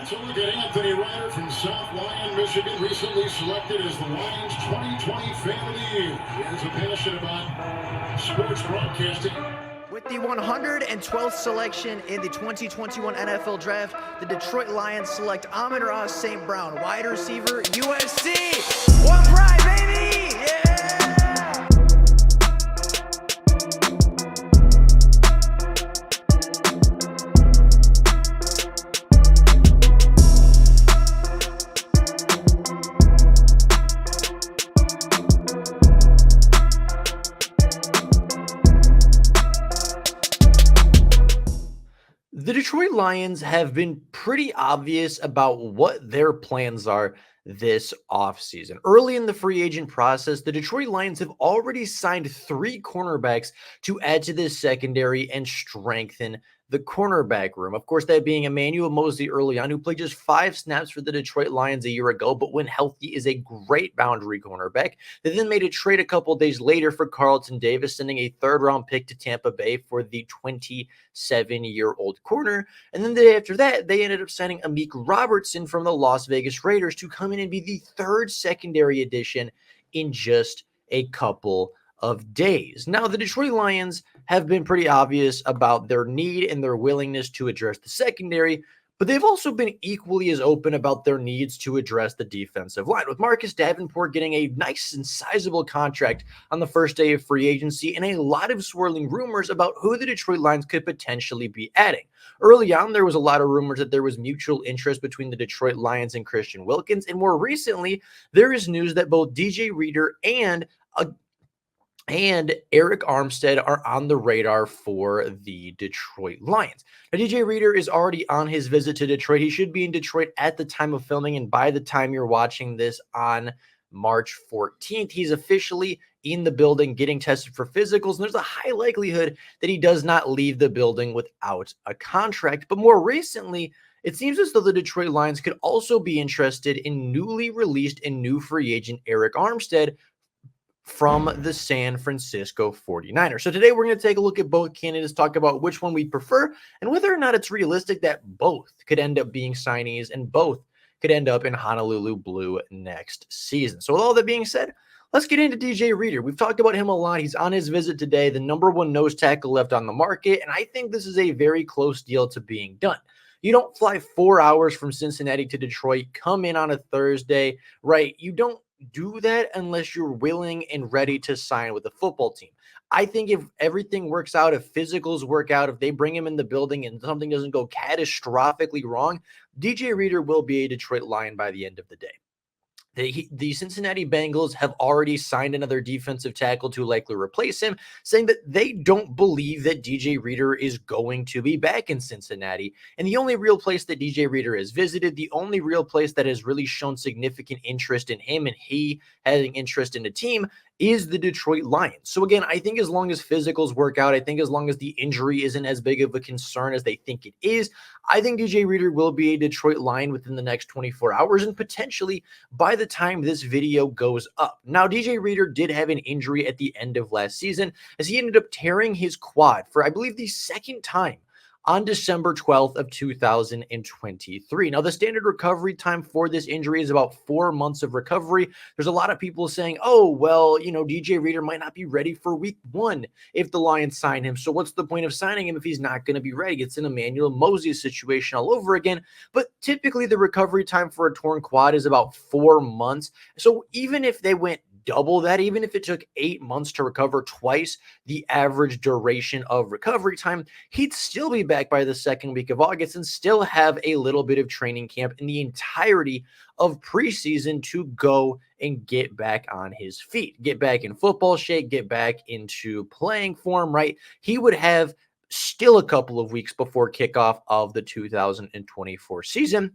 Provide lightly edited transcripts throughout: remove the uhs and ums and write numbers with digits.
So look at Anthony Ryder from South Lyon, Michigan, recently selected as the Lions 2020 Fan of the Year. He has a passion about sports broadcasting. With the 112th selection in the 2021 NFL Draft, the Detroit Lions select Amon-Ra St. Brown, wide receiver, USC. One pride, baby! Yeah! The Detroit Lions have been pretty obvious about what their plans are this offseason. Early in the free agent process, the Detroit Lions have already signed 3 cornerbacks to add to this secondary and strengthen the cornerback room. Of course, that being Emmanuel Mosley early on, who played just 5 snaps for the Detroit Lions a year ago, but when healthy is a great boundary cornerback. They then made a trade a couple days later for Carlton Davis, sending a 3rd-round pick to Tampa Bay for the 27-year-old corner. And then the day after that, they ended up signing Amik Robertson from the Las Vegas Raiders to come in and be the 3rd secondary addition in just a couple of days. Now, the Detroit Lions have been pretty obvious about their need and their willingness to address the secondary, but they've also been equally as open about their needs to address the defensive line, with Marcus Davenport getting a nice and sizable contract on the first day of free agency and a lot of swirling rumors about who the Detroit Lions could potentially be adding. Early on, there was a lot of rumors that there was mutual interest between the Detroit Lions and Christian Wilkins, and more recently, there is news that both DJ Reader and Arik Armstead are on the radar for the Detroit Lions. Now, DJ Reader is already on his visit to Detroit. He should be in Detroit at the time of filming, and by the time you're watching this on March 14th, he's officially in the building getting tested for physicals, and there's a high likelihood that he does not leave the building without a contract. But more recently, it seems as though the Detroit Lions could also be interested in newly released and new free agent Arik Armstead from the San Francisco 49ers. So today we're going to take a look at both candidates, talk about which one we prefer, and whether or not it's realistic that both could end up being signees and both could end up in Honolulu Blue next season. So with all that being said, let's get into DJ Reader. We've talked about him a lot. He's on his visit today, the #1 nose tackle left on the market, and I think this is a very close deal to being done. You don't fly 4 hours from Cincinnati to Detroit, come in on a Thursday, right? You don't do that unless you're willing and ready to sign with the football team. I think if everything works out, if physicals work out, if they bring him in the building and something doesn't go catastrophically wrong, DJ Reader will be a Detroit Lion by the end of the day. The Cincinnati Bengals have already signed another defensive tackle to likely replace him, saying that they don't believe that DJ Reader is going to be back in Cincinnati. And the only real place that DJ Reader has visited, the only real place that has really shown significant interest in him and he having interest in the team is the Detroit Lions. So again, I think as long as physicals work out, I think as long as the injury isn't as big of a concern as they think it is, I think DJ Reader will be a Detroit Lion within the next 24 hours and potentially by the time this video goes up. Now, DJ Reader did have an injury at the end of last season as he ended up tearing his quad for, I believe, the 2nd time on December 12th of 2023. Now, the standard recovery time for this injury is about 4 months of recovery. There's a lot of people saying, oh, well, DJ Reader might not be ready for week 1 if the Lions sign him. So what's the point of signing him if he's not going to be ready? It's an Emmanuel Mosley situation all over again. But typically the recovery time for a torn quad is about 4 months. So even if they went double that, even if it took 8 months to recover twice the average duration of recovery time, he'd still be back by the 2nd week of August and still have a little bit of training camp in the entirety of preseason to go and get back on his feet, get back in football shape, get back into playing form, right? He would have still a couple of weeks before kickoff of the 2024 season.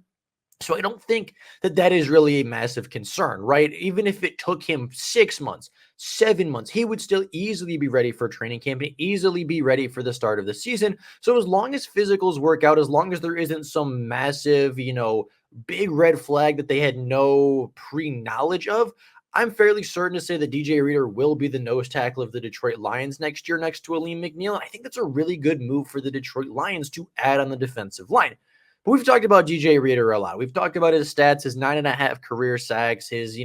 So I don't think that that is really a massive concern, right? Even if it took him 6 months, 7 months, he would still easily be ready for training camp and easily be ready for the start of the season. So as long as physicals work out, as long as there isn't some massive, big red flag that they had no pre-knowledge of, I'm fairly certain to say that DJ Reader will be the nose tackle of the Detroit Lions next year next to Aleem McNeil. I think that's a really good move for the Detroit Lions to add on the defensive line. But we've talked about DJ Reader a lot. We've talked about his stats, his 9.5 career sacks, his,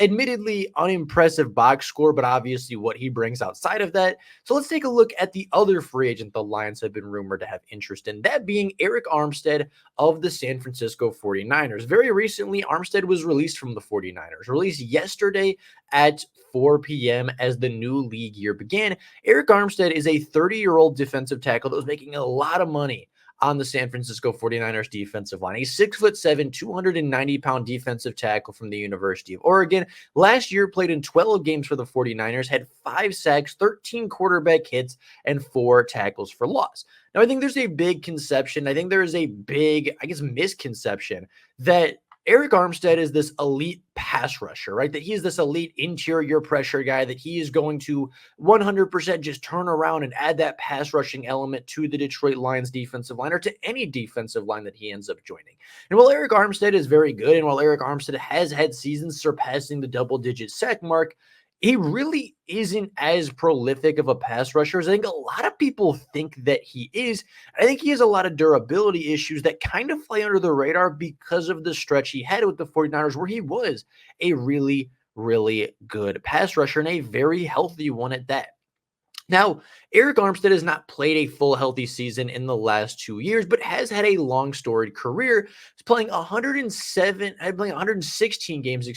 admittedly unimpressive box score, but obviously what he brings outside of that. So let's take a look at the other free agent the Lions have been rumored to have interest in, that being Arik Armstead of the San Francisco 49ers. Very recently, Armstead was released from the 49ers, released yesterday at 4 p.m. as the new league year began. Arik Armstead is a 30-year-old defensive tackle that was making a lot of money on the San Francisco 49ers defensive line. A 6'7", 290-pound defensive tackle from the University of Oregon. Last year played in 12 games for the 49ers, had 5 sacks, 13 quarterback hits, and 4 tackles for loss. Now, I think there's a big conception. I think there is a big, misconception that Arik Armstead is this elite pass rusher, right? That he is this elite interior pressure guy, that he is going to 100% just turn around and add that pass rushing element to the Detroit Lions defensive line, or to any defensive line that he ends up joining. And while Arik Armstead is very good, and while Arik Armstead has had seasons surpassing the double-digit sack mark, he really isn't as prolific of a pass rusher as I think a lot of people think that he is. I think he has a lot of durability issues that kind of fly under the radar because of the stretch he had with the 49ers, where he was a really, really good pass rusher, and a very healthy one at that. Now, Arik Armstead has not played a full healthy season in the last 2 years, but has had a long storied career. He's playing 116 games,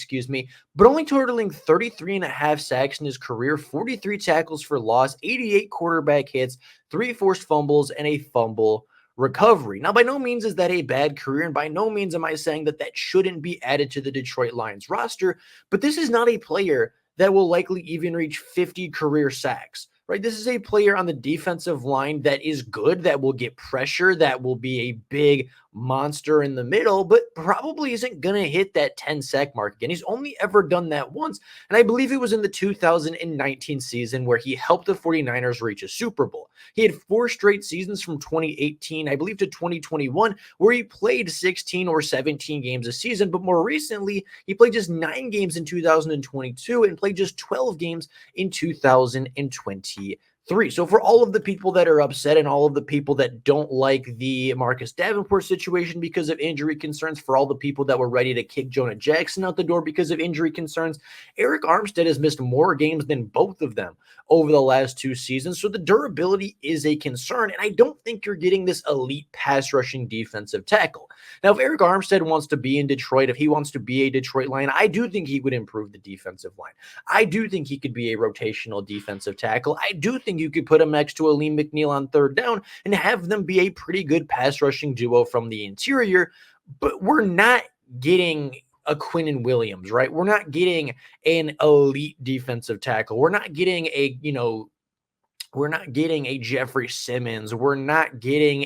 but only totaling 33 and a half sacks in his career, 43 tackles for loss, 88 quarterback hits, 3 forced fumbles, and a fumble recovery. Now, by no means is that a bad career, and by no means am I saying that that shouldn't be added to the Detroit Lions roster, but this is not a player that will likely even reach 50 career sacks. Right, this is a player on the defensive line that is good, that will get pressure, that will be a big monster in the middle, but probably isn't going to hit that 10 sack mark again. He's only ever done that once, and I believe it was in the 2019 season where he helped the 49ers reach a Super Bowl. He had 4 straight seasons from 2018, I believe, to 2021, where he played 16 or 17 games a season, but more recently, he played just 9 games in 2022 and played just 12 games in 2023. So for all of the people that are upset and all of the people that don't like the Marcus Davenport situation because of injury concerns, for all the people that were ready to kick Jonah Jackson out the door because of injury concerns, Arik Armstead has missed more games than both of them over the last 2 seasons. So the durability is a concern, and I don't think you're getting this elite pass rushing defensive tackle. Now, if Arik Armstead wants to be in Detroit, if he wants to be a Detroit Lion, I do think he would improve the defensive line. I do think he could be a rotational defensive tackle. I do think you could put him next to Aleem McNeil on third down and have them be a pretty good pass rushing duo from the interior, but we're not getting a Quinnen Williams, right? We're not getting an elite defensive tackle. We're not getting we're not getting a Jeffrey Simmons. We're not getting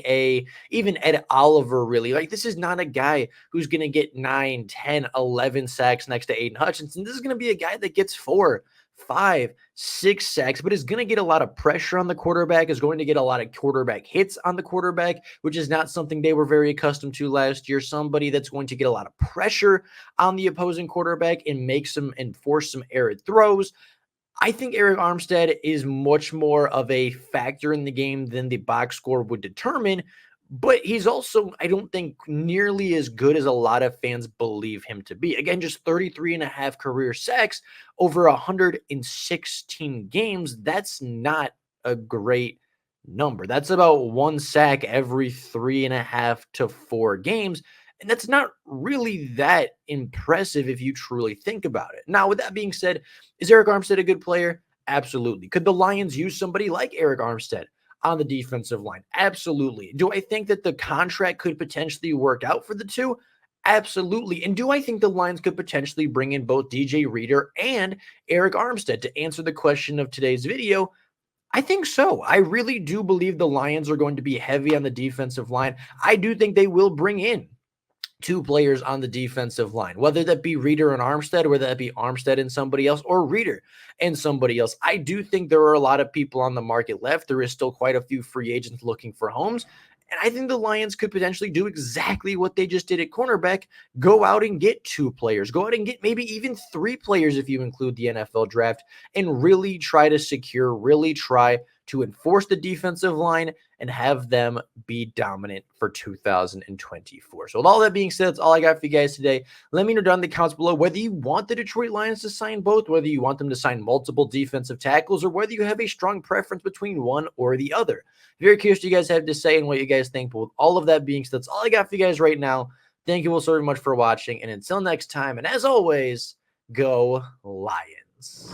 even Ed Oliver, really. Like, this is not a guy who's going to get 9, 10, 11 sacks next to Aiden Hutchinson. This is going to be a guy that gets 4, 5, 6 sacks, but is going to get a lot of pressure on the quarterback, is going to get a lot of quarterback hits on the quarterback, which is not something they were very accustomed to last year. Somebody that's going to get a lot of pressure on the opposing quarterback and force some errant throws. I think Arik Armstead is much more of a factor in the game than the box score would determine, but he's also, I don't think, nearly as good as a lot of fans believe him to be. Again, just 33 and a half career sacks over 116 games. That's not a great number. That's about 1 sack every 3.5 to 4 games. And that's not really that impressive if you truly think about it. Now, with that being said, is Arik Armstead a good player? Absolutely. Could the Lions use somebody like Arik Armstead on the defensive line? Absolutely. Do I think that the contract could potentially work out for the two? Absolutely. And do I think the Lions could potentially bring in both DJ Reader and Arik Armstead? To answer the question of today's video, I think so. I really do believe the Lions are going to be heavy on the defensive line. I do think they will bring in 2 players on the defensive line, whether that be Reader and Armstead, whether that be Armstead and somebody else, or Reader and somebody else. I do think there are a lot of people on the market left. There is still quite a few free agents looking for homes. And I think the Lions could potentially do exactly what they just did at cornerback, go out and get 2 players, go out and get maybe even 3 players if you include the NFL draft, and really try to secure, really try to enforce the defensive line and have them be dominant for 2024. So with all that being said, that's all I got for you guys today. Let me know down in the comments below whether you want the Detroit Lions to sign both, whether you want them to sign multiple defensive tackles, or whether you have a strong preference between one or the other. Very curious what you guys have to say and what you guys think. But with all of that being said, that's all I got for you guys right now. Thank you all so very much for watching. And until next time, and as always, go Lions.